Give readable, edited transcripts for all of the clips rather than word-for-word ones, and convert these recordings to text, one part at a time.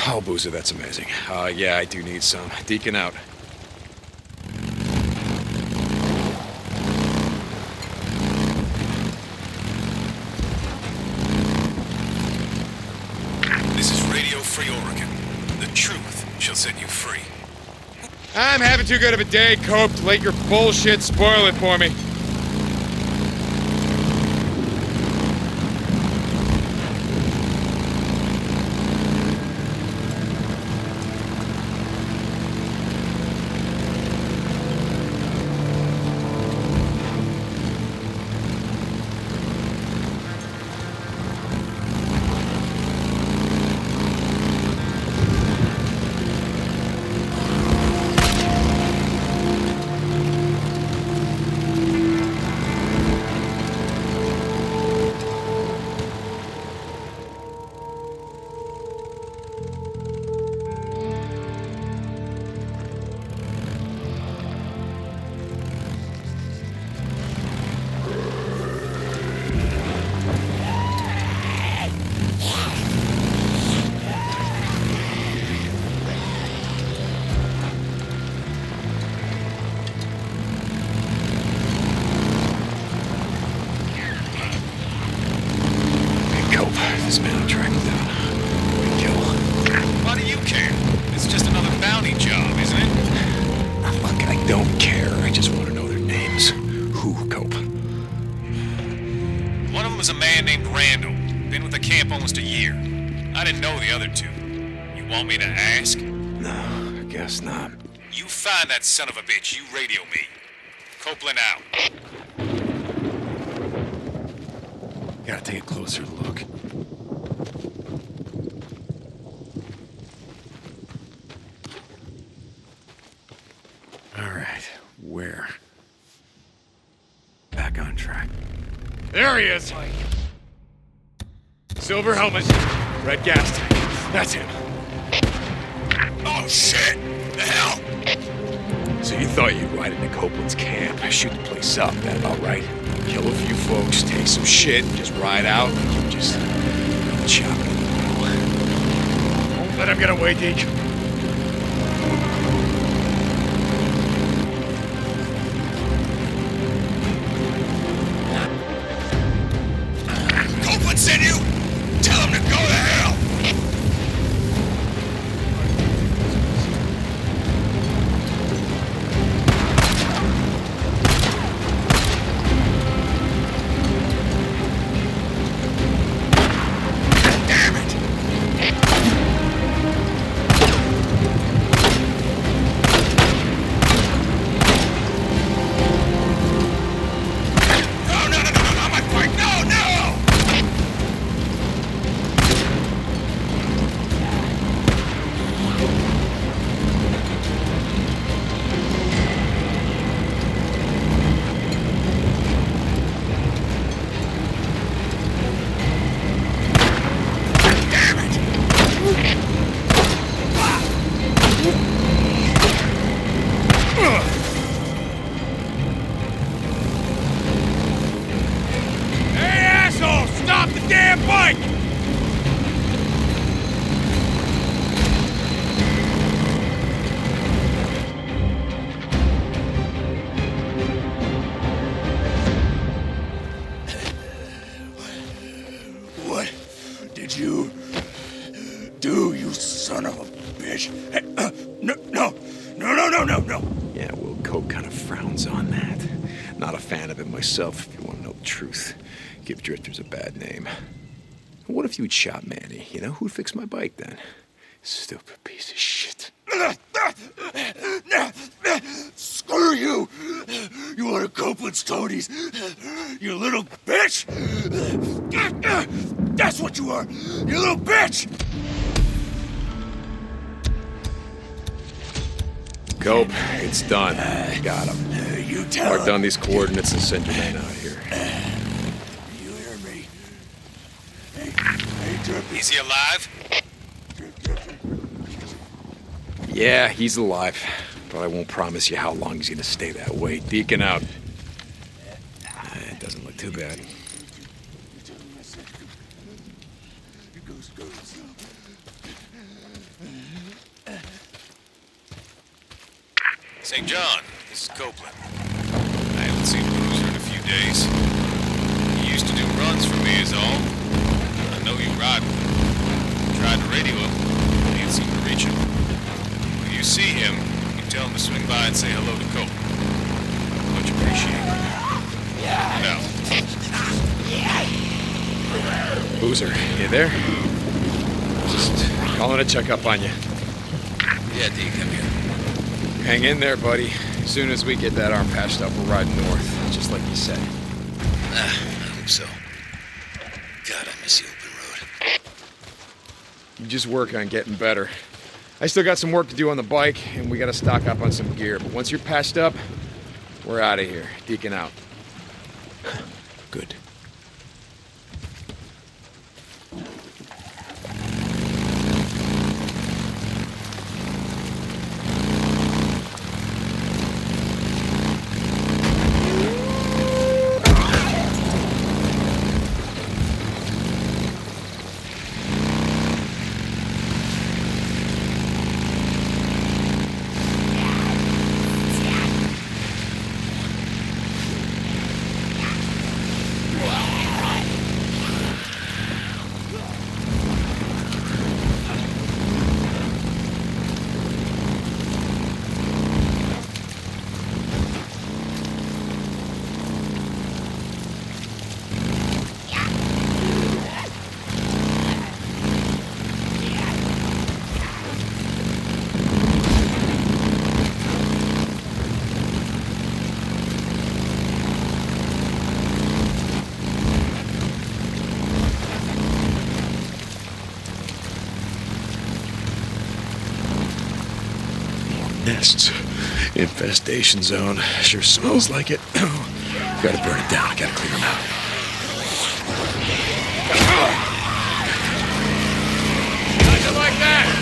Oh, Boozer, that's amazing. Yeah, I do need some. Deacon out. This is Radio Free Oregon. The truth shall set you free. I'm having too good of a day, Cope, to let your bullshit spoil it for me. This man I'm tracking down. Kill. Why do you care? It's just another bounty job, isn't it? Look, I don't care. I just want to know their names. Who, Cope? One of them was a man named Randall. Been with the camp almost a year. I didn't know the other two. You want me to ask? No, I guess not. You find that son of a bitch, you radio me. Copeland out. Gotta take a closer look. Alright, where? Back on track. There he is! Silver helmet, red gas tank. That's him. Oh shit! The hell? So you thought you'd ride into Copeland's camp, shoot the place up, that about right? Kill a few folks, take some shit, just ride out, and just chop it in the middle. Don't let him get away, Deke. Copeland sent you? Tell him to go to hell! You do, you son of a bitch. Hey, no. Yeah, well, Cope kind of frowns on that. Not a fan of it myself, if you want to know the truth. Give drifters a bad name. What if you'd shot Manny? You know, who'd fix my bike then? Stupid piece of shit. Screw you! You want to Copeland's toadies? You little bitch! That's what you are! You little bitch! Cope, it's done. Got him. You tell Mark down these coordinates and send your man out here. You hear me? Hey, Drippy. Is he alive? Yeah, he's alive, but I won't promise you how long he's gonna stay that way. Deacon out. It doesn't look too bad. St. John, this is Copeland. I haven't seen Boozer in a few days. He used to do runs for me is all. I know you ride with him. Tried to radio him, but can't seem to reach him. When you see him, you tell him to swing by and say hello to Copeland. Much appreciated. Now. Boozer, you there? Just calling to check up on you. Yeah, D, come here. Hang in there, buddy. As soon as we get that arm patched up, we're riding north, just like you said. I hope so. God, I miss the open road. You just work on getting better. I still got some work to do on the bike, and we gotta stock up on some gear. But once you're patched up, we're out of here. Deacon out. Good. Nests. Infestation zone. Sure smells like it. Gotta burn it down. Gotta clear them out. How'd you like that?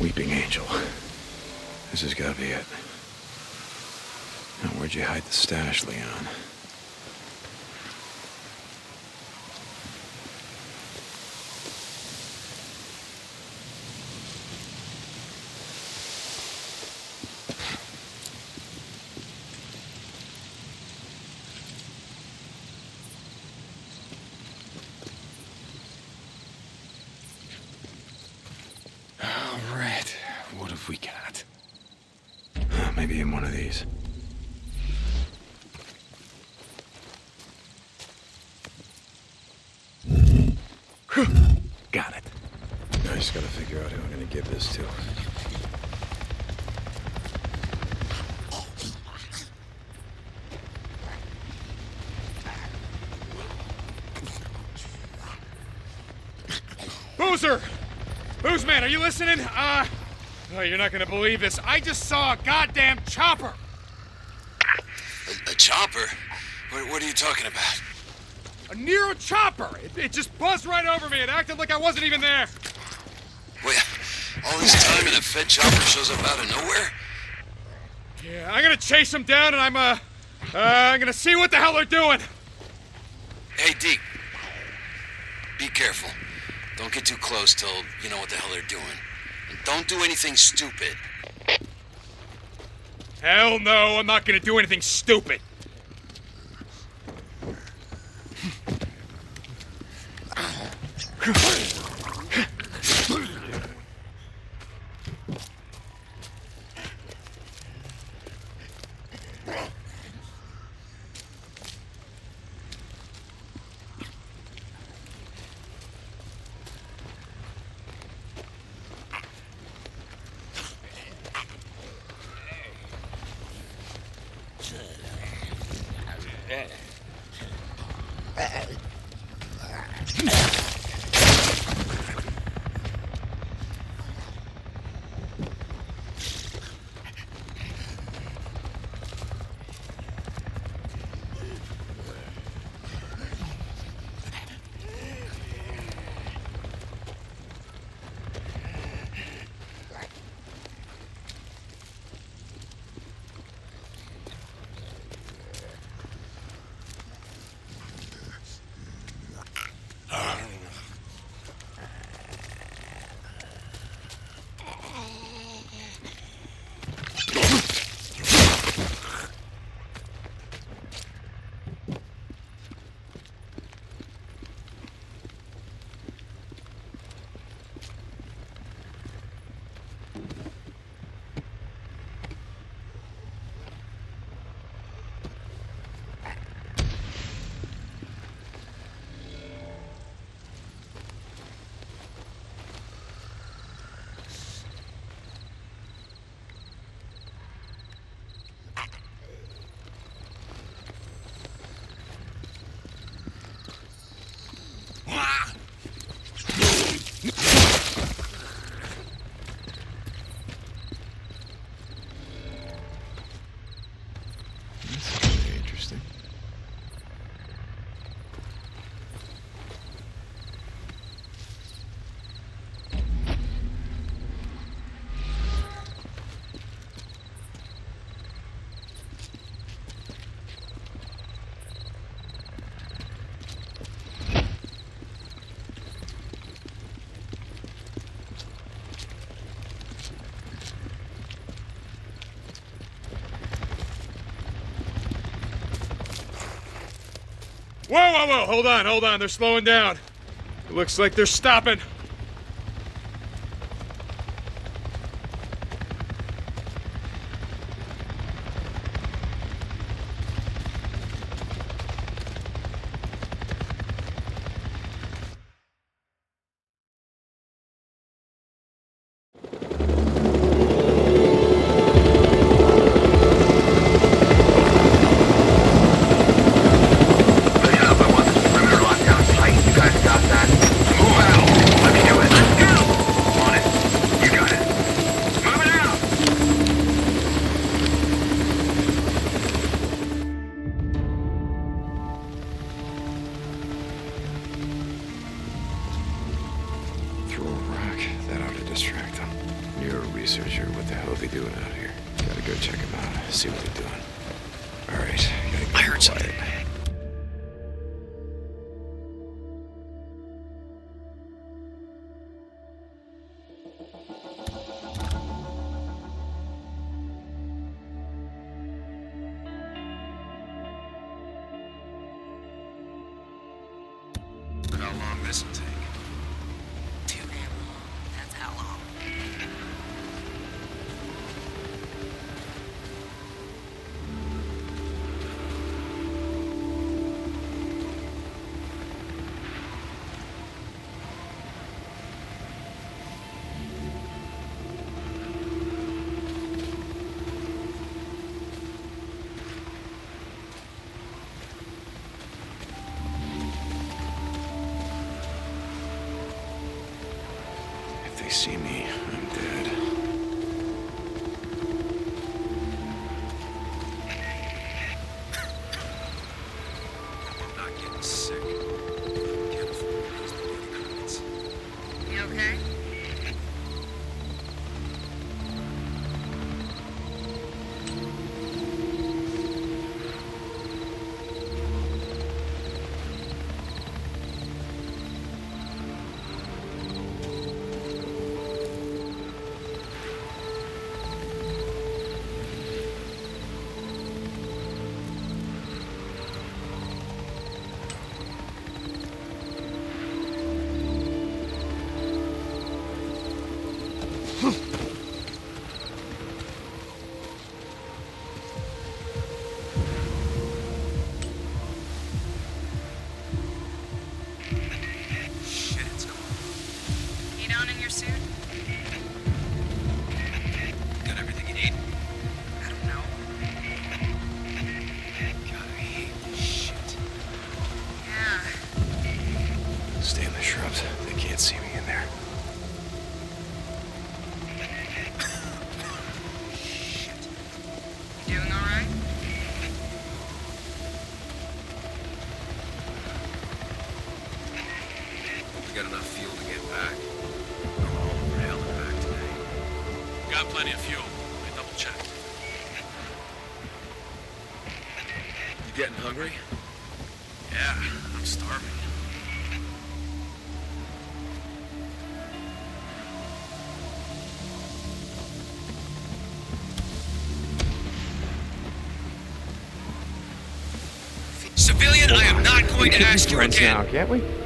Weeping Angel. This has got to be it. Now, where'd you hide the stash, Leon? All right. What have we got? Maybe in one of these. Got it. I just gotta figure out who I'm gonna give this to. Boozer! Boozman, are you listening? Oh, you're not gonna believe this. I just saw a goddamn chopper! A chopper? What are you talking about? A Nero chopper! It just buzzed right over me. It acted like I wasn't even there. Wait, all this time and a Fed chopper shows up out of nowhere? Yeah, I'm gonna chase them down and I'm gonna see what the hell they're doing. Hey, Deke. Be careful. Don't get too close till you know what the hell they're doing. And don't do anything stupid. Hell no, I'm not gonna do anything stupid. Interesting. Whoa, whoa, whoa! Hold on. They're slowing down. It looks like they're stopping. Researcher, what the hell are they doing out here? Gotta go check them out, see what they're doing. Alright, gotta go. I heard something. How long this will take? Too damn long. That's how long. If they see me, I'm dead. I'm not getting sick. Can't afford to lose the daily credits. You okay? got enough fuel to get back. We're all over hell and back today. Got plenty of fuel. I double-checked. You getting hungry? Yeah, I'm starving. Civilian, I am not going to ask you Friends again. now, can't we?